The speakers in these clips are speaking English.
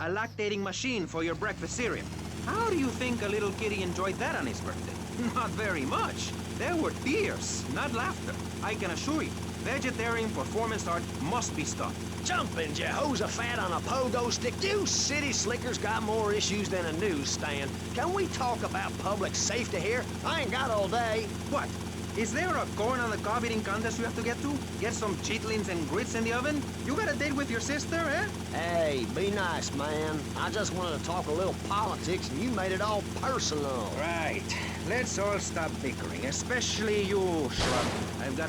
a lactating machine for your breakfast cereal. How do you think a little kitty enjoyed that on his birthday? Not very much. There were tears, not laughter. I can assure you, vegetarian performance art must be stopped. Jumping Jehoshaphat on a pogo stick. You city slickers got more issues than a newsstand. Can we talk about public safety here? I ain't got all day. What? Is there a corn on the cob eating contest you have to get to? Get some chitlins and grits in the oven? You got a date with your sister, eh? Hey, be nice, man. I just wanted to talk a little politics, and you made it all personal. Right. Let's all stop bickering, especially you, Shrub. I've got...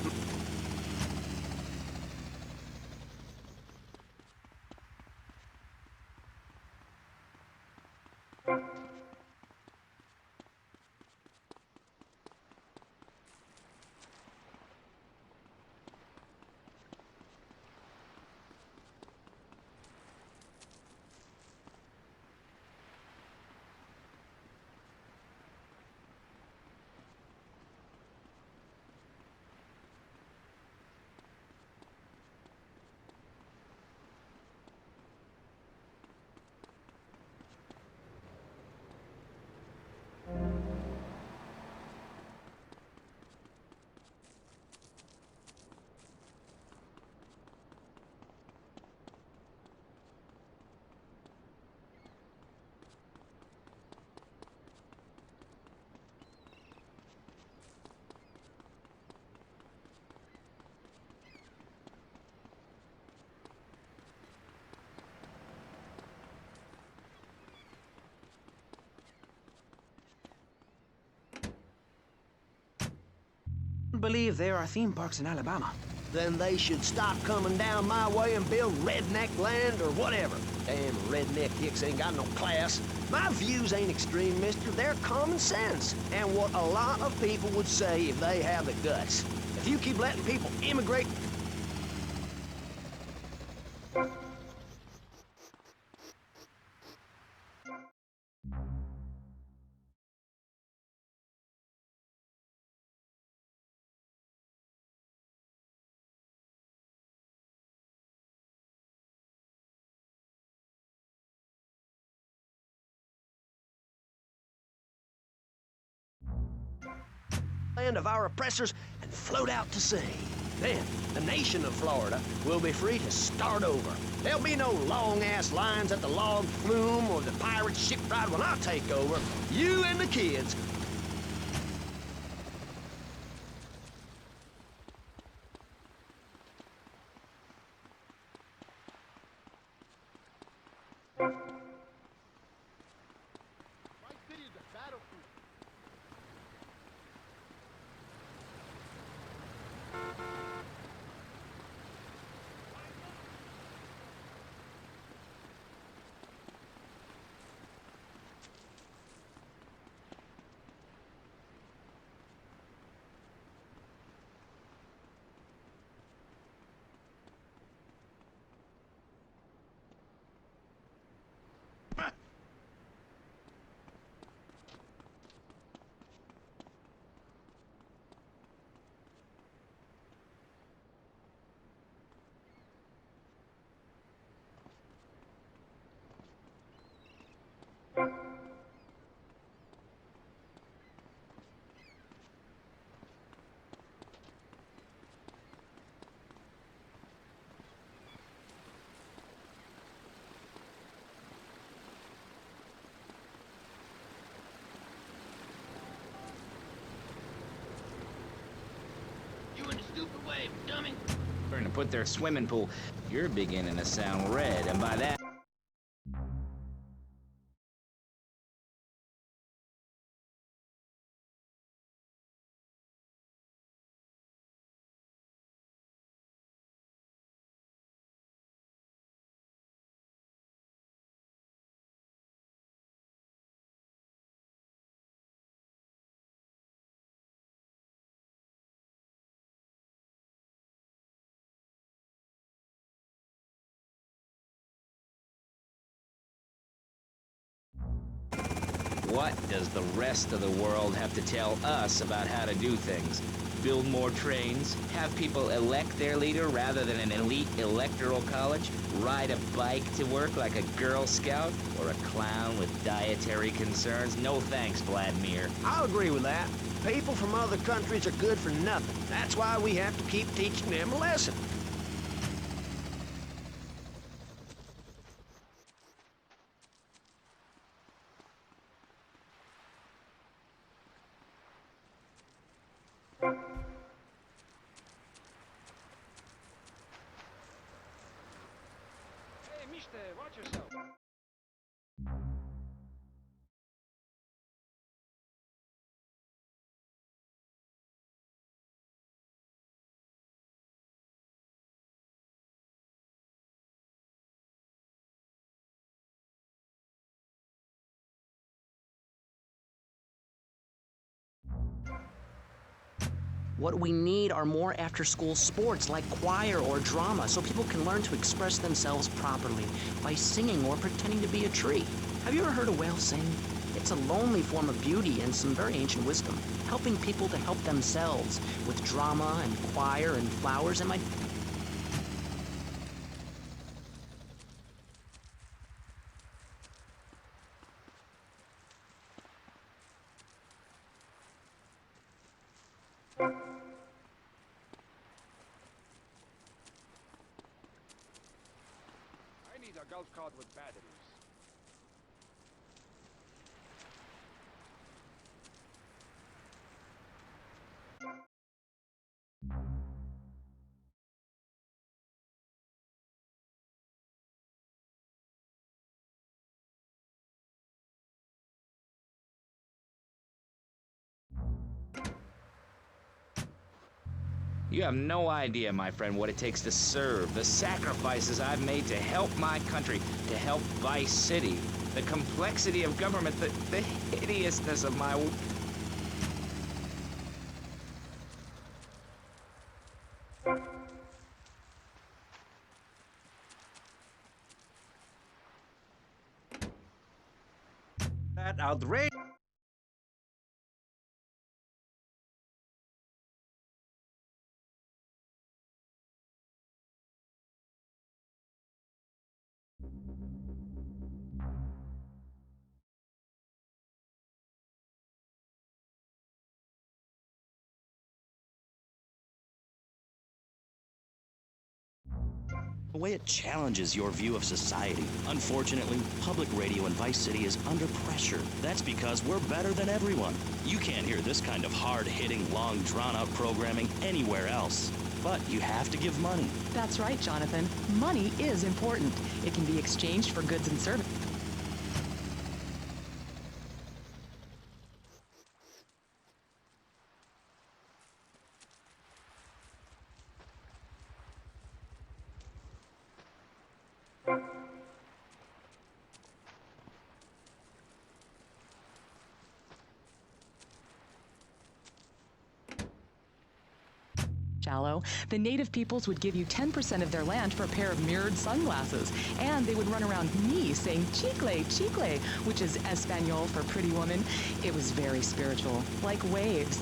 I believe there are theme parks in Alabama. Then they should stop coming down my way and build redneck land or whatever. Damn redneck hicks ain't got no class. My views ain't extreme, mister. They're common sense. And what a lot of people would say if they have the guts. If you keep letting people immigrate... land of our oppressors and float out to sea. Then, the nation of Florida will be free to start over. There'll be no long-ass lines at the log flume or the pirate shipwright when I take over. You and the kids. Stupid way, dummy. Trying to put their swimming pool. You're beginning to sound red, and by that... What does the rest of the world have to tell us about how to do things? Build more trains? Have people elect their leader rather than an elite electoral college? Ride a bike to work like a Girl Scout? Or a clown with dietary concerns? No thanks, Vladimir. I'll agree with that. People from other countries are good for nothing. That's why we have to keep teaching them a lesson. Hey, mister, watch yourself. What we need are more after-school sports like choir or drama so people can learn to express themselves properly by singing or pretending to be a tree. Have you ever heard a whale sing? It's a lonely form of beauty and some very ancient wisdom, helping people to help themselves with drama and choir and flowers and my... I need a golf cart with batteries. You have no idea, my friend, what it takes to serve, the sacrifices I've made to help my country, to help Vice City, the complexity of government, the hideousness of my... That outrage. The way it challenges your view of society. Unfortunately, public radio in Vice City is under pressure. That's because we're better than everyone. You can't hear this kind of hard-hitting, long, drawn-out programming anywhere else. But you have to give money. That's right, Jonathan. Money is important. It can be exchanged for goods and services. Shallow, the native peoples would give you 10% of their land for a pair of mirrored sunglasses, and they would run around me saying chicle, chicle, which is Espanol for pretty woman. It was very spiritual, like waves.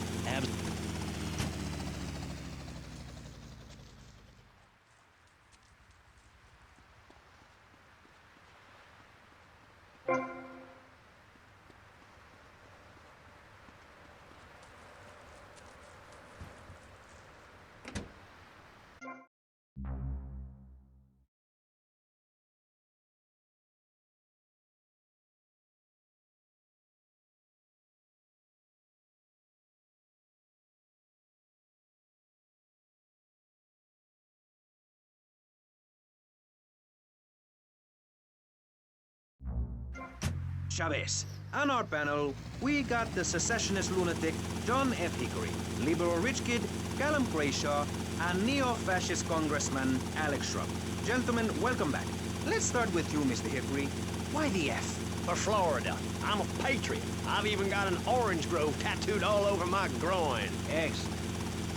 Chavez. On our panel, we got the secessionist lunatic John F. Hickory, liberal rich kid Callum Crayshaw, and neo-fascist Congressman Alex Shrub. Gentlemen, welcome back. Let's start with you, Mr. Hickory. Why the F? For Florida. I'm a patriot. I've even got an orange grove tattooed all over my groin. Excellent.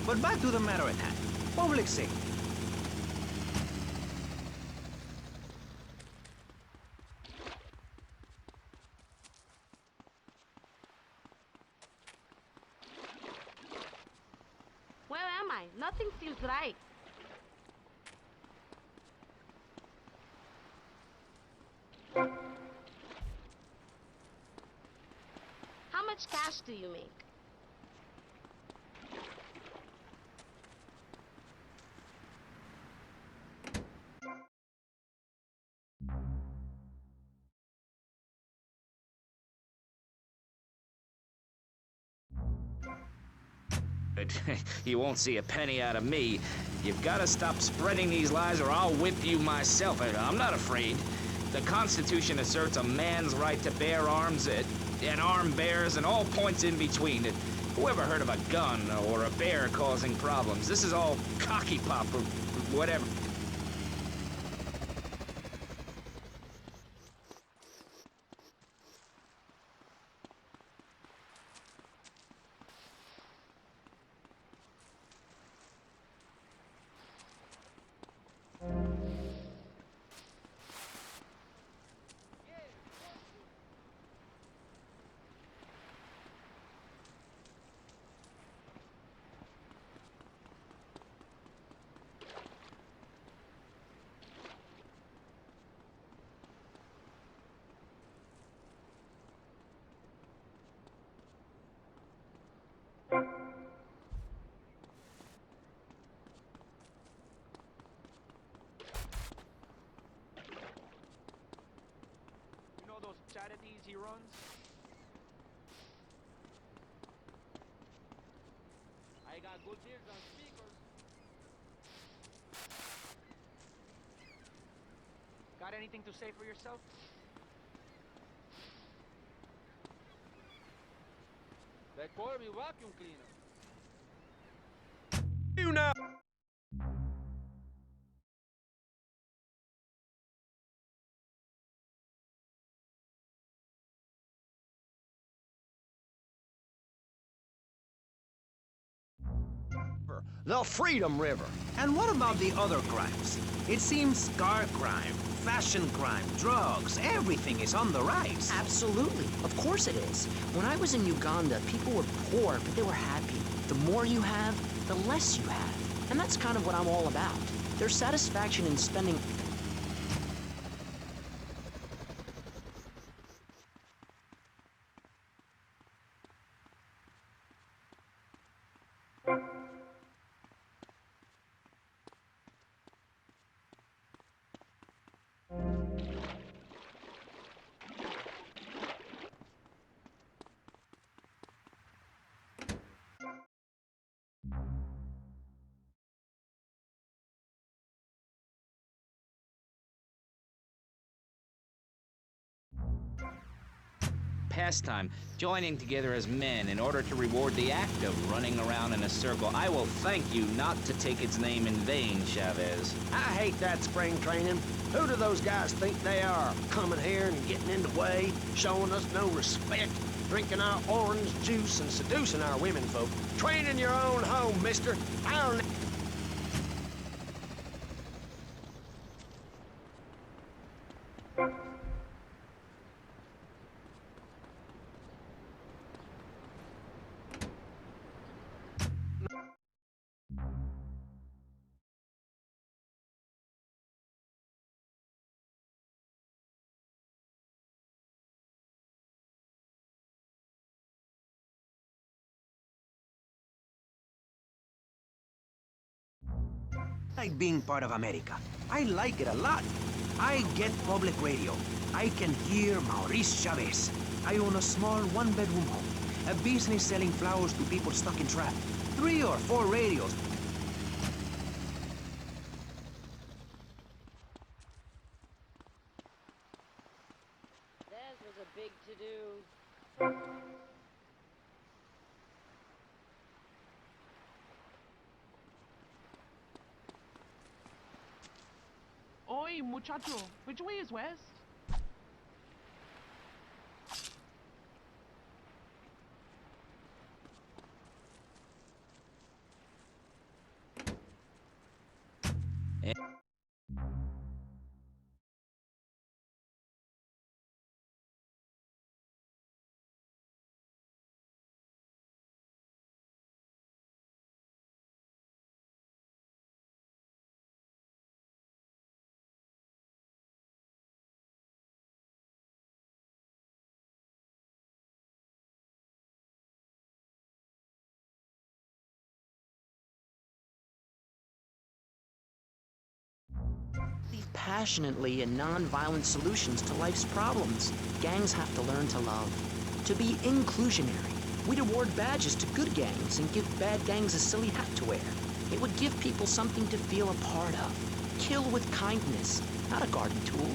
But back to the matter at hand. Public safety. Nothing seems right. How much cash do you make? You won't see a penny out of me. You've got to stop spreading these lies or I'll whip you myself. I'm not afraid. The Constitution asserts a man's right to bear arms and armed bears and all points in between. Who ever heard of a gun or a bear causing problems? This is all cocky pop or whatever. You know those charities he runs? I got good deals on speakers. Got anything to say for yourself? They call me vacuum cleaner. You know. The Freedom River. And what about the other crimes? It seems car crime, fashion crime, drugs, everything is on the rise. Absolutely. Of course it is. When I was in Uganda, people were poor, but they were happy. The more you have, the less you have. And that's kind of what I'm all about. There's satisfaction in spending... Pastime, joining together as men in order to reward the act of running around in a circle. I will thank you not to take its name in vain, Chavez. I hate that spring training. Who do those guys think they are? Coming here and getting in the way, showing us no respect, drinking our orange juice and seducing our women folk. Training your own home, mister. I'll... Like being part of America. I like it a lot. I get public radio. I can hear Maurice Chavez. I own a small one-bedroom home. A business selling flowers to people stuck in traffic. 3 or 4 radios. That was a big to-do. Oi, muchacho, which way is west? believe passionately in non-violent solutions to life's problems. Gangs have to learn to love, to be inclusionary. We'd award badges to good gangs and give bad gangs a silly hat to wear. It would give people something to feel a part of. Kill with kindness, not a garden tool.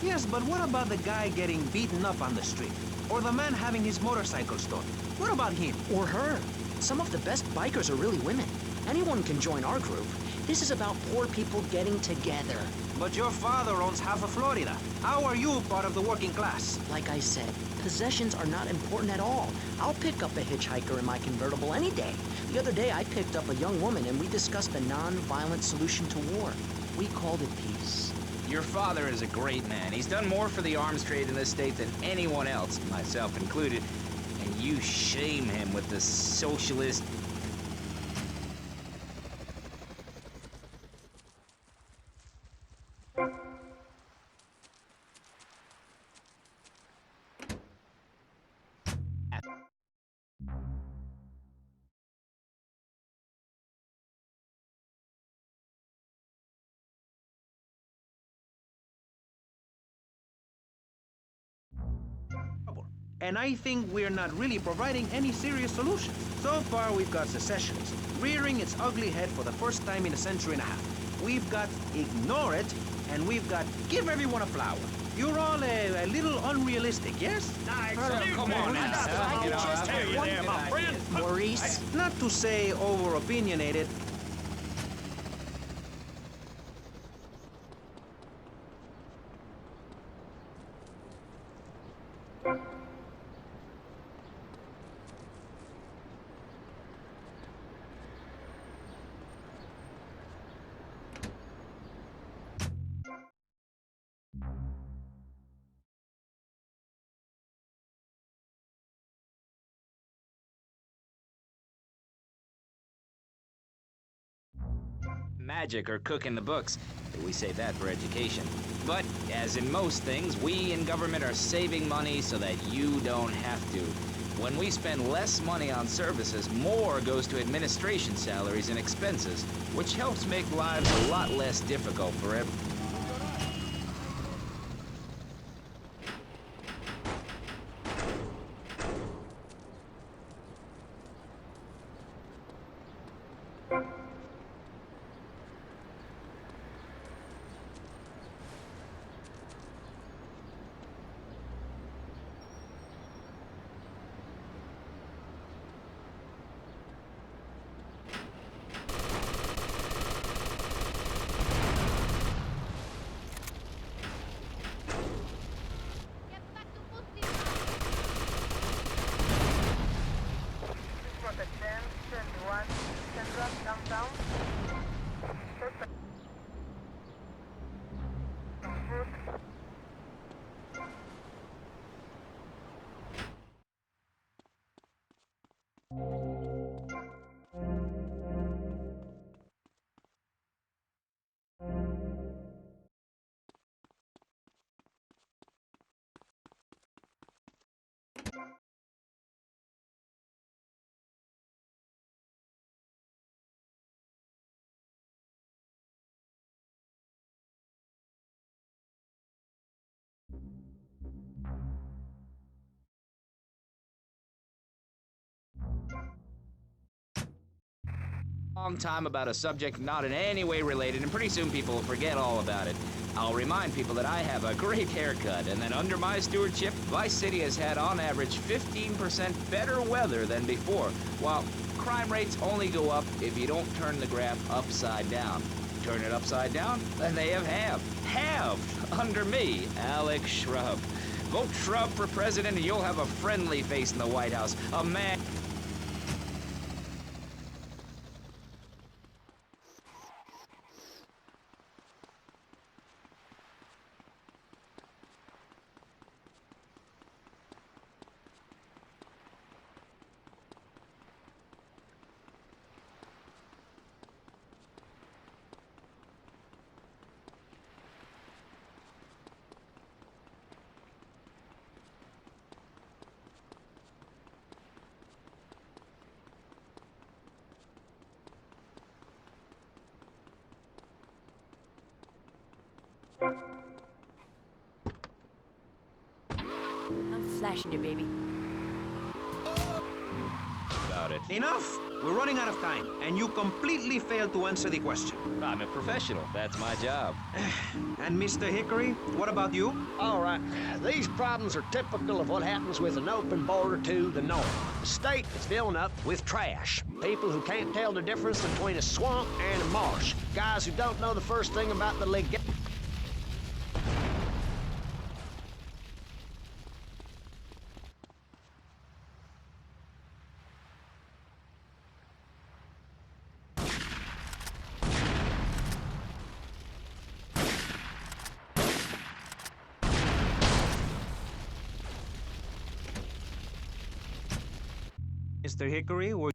Yes, but what about the guy getting beaten up on the street? Or the man having his motorcycle stolen? What about him? Or her. Some of the best bikers are really women. Anyone can join our group. This is about poor people getting together. But your father owns half of Florida. How are you part of the working class? Like I said, possessions are not important at all. I'll pick up a hitchhiker in my convertible any day. The other day I picked up a young woman and we discussed a non-violent solution to war. We called it peace. Your father is a great man. He's done more for the arms trade in this state than anyone else, myself included. And you shame him with the socialist... And I think we're not really providing any serious solutions. So far, we've got secessionism, rearing its ugly head for the first time in a century and a half. We've got ignore it, and we've got give everyone a flower. You're all a little unrealistic, yes? Come on, Maurice? Not to say over-opinionated. magic or cooking the books. We save that for education. But, as in most things, we in government are saving money so that you don't have to. When we spend less money on services, more goes to administration salaries and expenses, which helps make lives a lot less difficult for everyone. Long time about a subject not in any way related, and pretty soon people will forget all about it. I'll remind people that I have a great haircut, and that under my stewardship, Vice City has had on average 15% better weather than before, while crime rates only go up if you don't turn the graph upside down. Turn it upside down, and they have halved under me, Alex Shrub. Vote Shrub for president, and you'll have a friendly face in the White House, a man... I'm flashing you, baby. About it. Enough! We're running out of time, and you completely failed to answer the question. I'm a professional. That's my job. And Mr. Hickory, what about you? All right, these problems are typical of what happens with an open border to the north. The state is filling up with trash. People who can't tell the difference between a swamp and a marsh. Guys who don't know the first thing about the legal... Mr. Hickory, were...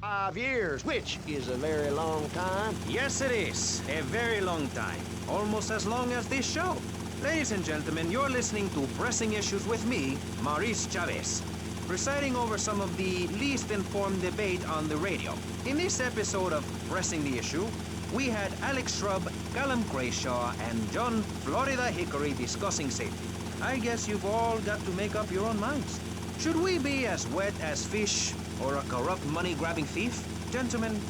...5 years, which is a very long time. Yes, it is. A very long time. Almost as long as this show. Ladies and gentlemen, you're listening to Pressing Issues with me, Maurice Chavez, presiding over some of the least informed debate on the radio. In this episode of Pressing the Issue, we had Alex Shrub, Callum Crayshaw, and John Florida Hickory discussing safety. I guess you've all got to make up your own minds. Should we be as wet as fish or a corrupt money-grabbing thief? Gentlemen,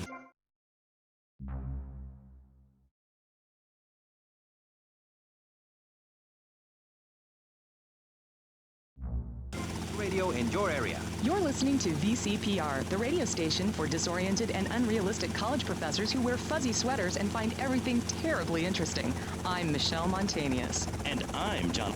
radio in your area. You're listening to VCPR, the radio station for disoriented and unrealistic college professors who wear fuzzy sweaters and find everything terribly interesting. I'm Michelle Montanius. And I'm John.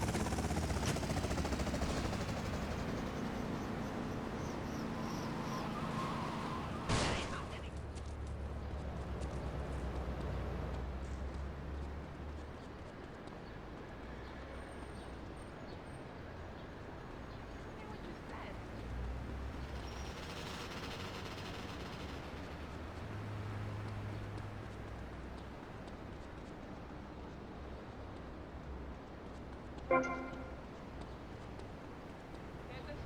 There's a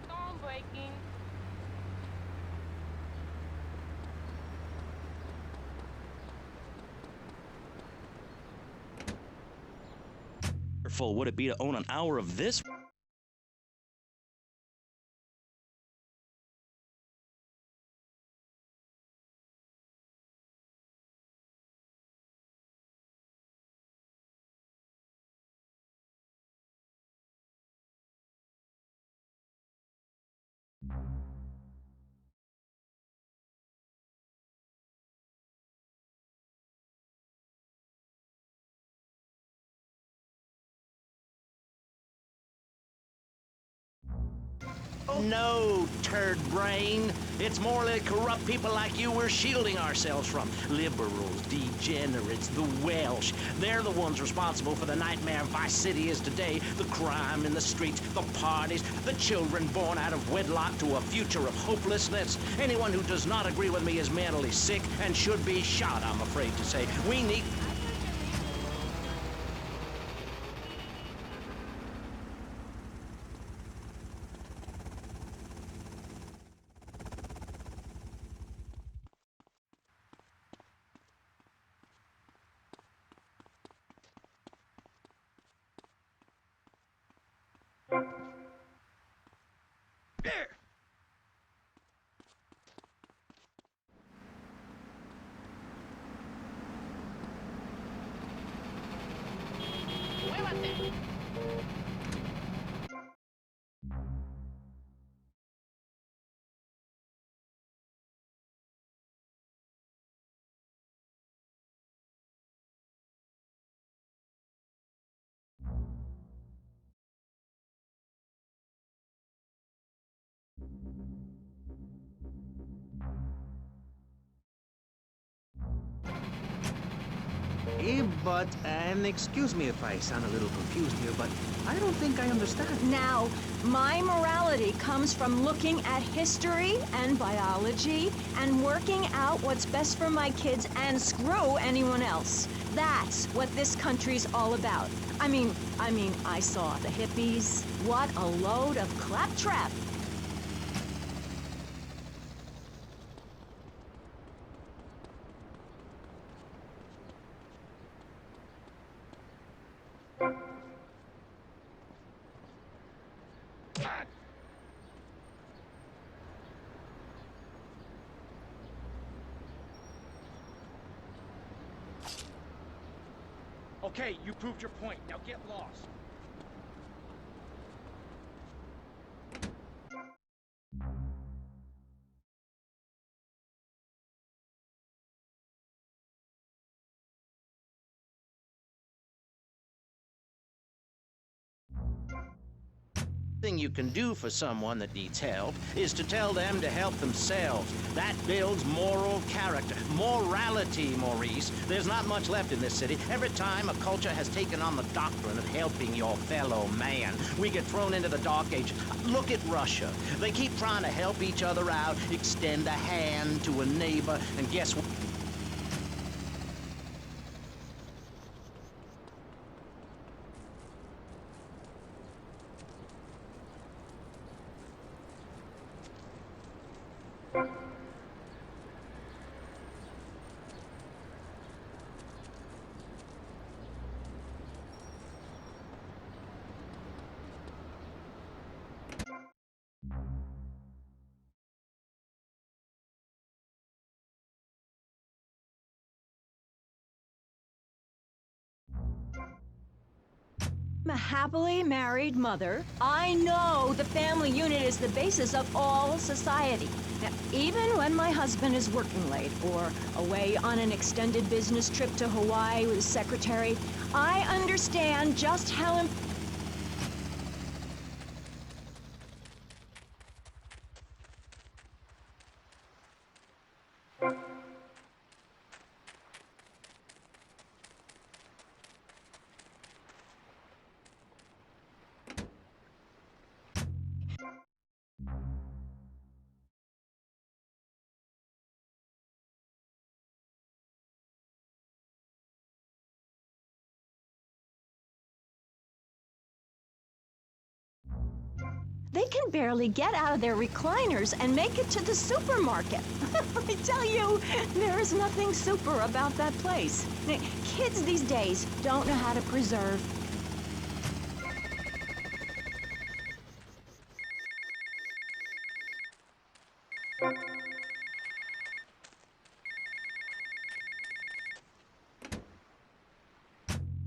storm breaking. Wonderful would it be to own an hour of this? No, turd brain. It's more like corrupt people like you we're shielding ourselves from. Liberals, degenerates, the Welsh. They're the ones responsible for the nightmare Vice City is today. The crime in the streets, the parties, the children born out of wedlock to a future of hopelessness. Anyone who does not agree with me is mentally sick and should be shot, I'm afraid to say. We need... And excuse me if I sound a little confused here, but I don't think I understand. Now, my morality comes from looking at history and biology and working out what's best for my kids and screw anyone else. That's what this country's all about. I mean, I saw the hippies. What a load of claptrap. Okay, you proved your point. Now get lost. Thing you can do for someone that needs help is to tell them to help themselves. That builds moral character. Morality, Maurice. There's not much left in this city. Every time a culture has taken on the doctrine of helping your fellow man, we get thrown into the dark ages. Look at Russia. They keep trying to help each other out, extend a hand to a neighbor, and guess what? I'm a happily married mother. I know the family unit is the basis of all society. Now, even when my husband is working late or away on an extended business trip to Hawaii with his secretary, I understand just how important. They can barely get out of their recliners and make it to the supermarket. I tell you, there is nothing super about that place. Kids these days don't know how to preserve.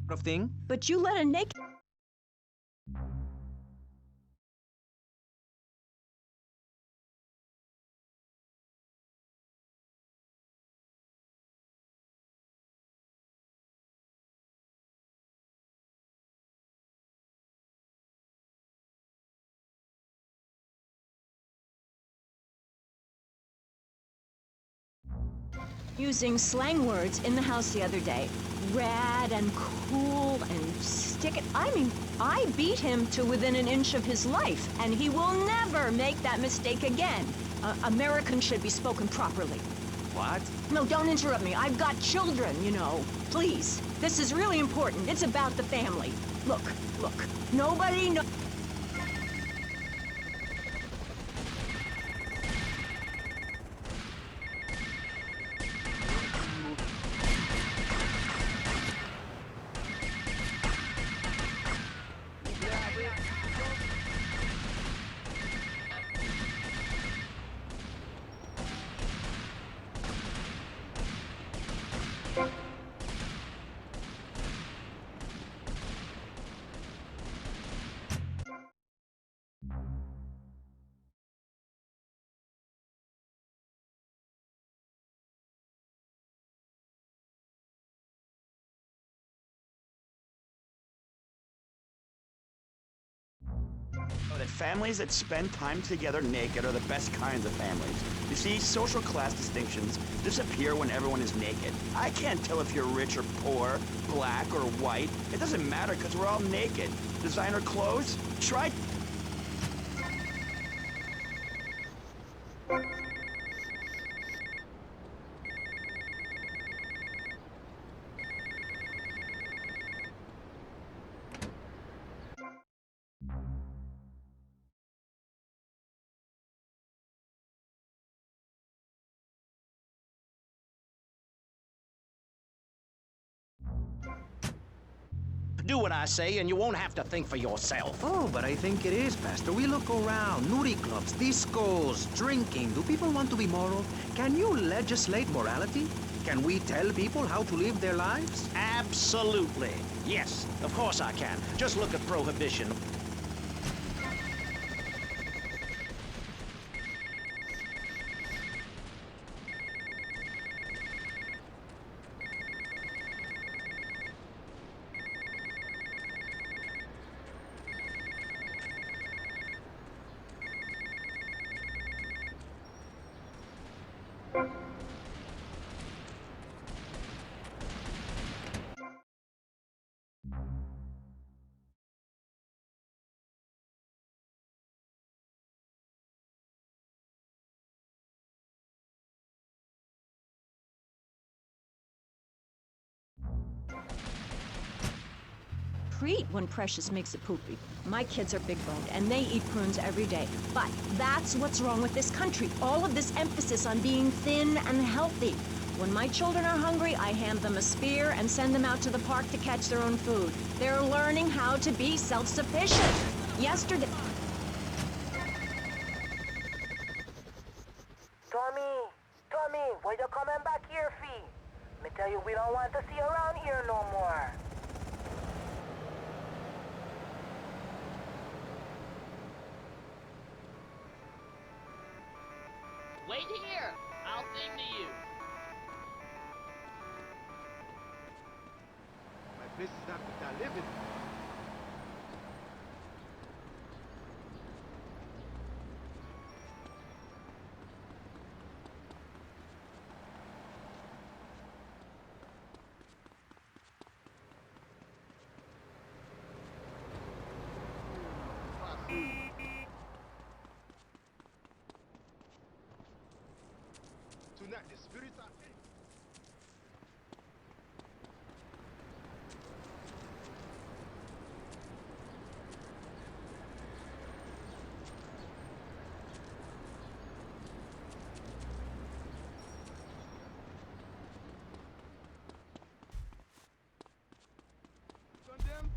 Of thing. But you let a naked... using slang words in the house the other day. Rad and cool and stick it. I mean, I beat him to within an inch of his life, and he will never make that mistake again. Americans should be spoken properly. What? No, don't interrupt me. I've got children, you know. Please. This is really important. It's about the family. Look. Nobody knows. That families that spend time together naked are the best kinds of families. You see, social class distinctions disappear when everyone is naked. I can't tell if you're rich or poor, black or white. It doesn't matter because we're all naked. Designer clothes? Try... Do what I say and you won't have to think for yourself. Oh, but I think it is, Pastor. We look around. Nudie clubs, discos, drinking. Do people want to be moral? Can you legislate morality? Can we tell people how to live their lives? Absolutely. Yes, of course I can. Just look at prohibition. Treat when Precious makes a poopy. My kids are big-boned, and they eat prunes every day. But that's what's wrong with this country. All of this emphasis on being thin and healthy. When my children are hungry, I hand them a spear and send them out to the park to catch their own food. They're learning how to be self-sufficient. Yesterday... Tommy, why you coming back here, fee? Me tell you, we don't want to see you around here no more. Wait here. I'll sing to you. My place is not what I live in. Tonight, the spirits are in. Condemn.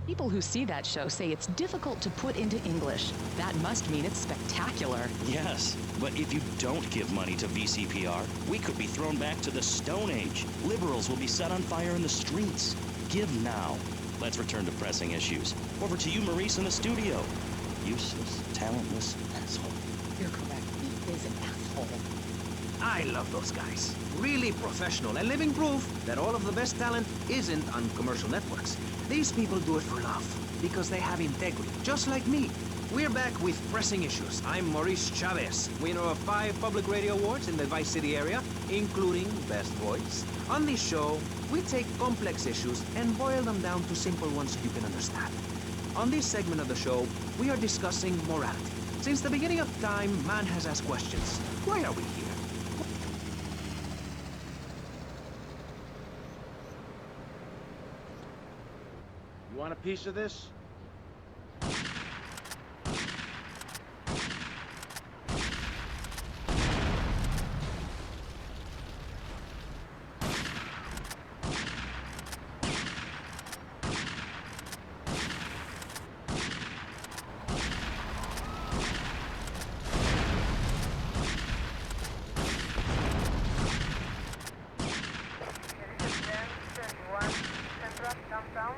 People who see that show say it's difficult to put into English. That must mean it's spectacular. Yes, but if you don't give money to VCPR, we could be thrown back to the Stone Age. Liberals will be set on fire in the streets. Give now. Let's return to pressing issues. Over to you, Maurice, in the studio. Useless, talentless asshole. You're correct. He is an asshole. I love those guys. Really professional and living proof that all of the best talent isn't on commercial networks. These people do it for love, because they have integrity, just like me. We're back with pressing issues. I'm Maurice Chavez, winner of 5 public radio awards in the Vice City area, including Best Voice. On this show, we take complex issues and boil them down to simple ones so you can understand. On this segment of the show, we are discussing morality. Since the beginning of time, man has asked questions. Why are we here? You want a piece of this? Downtown.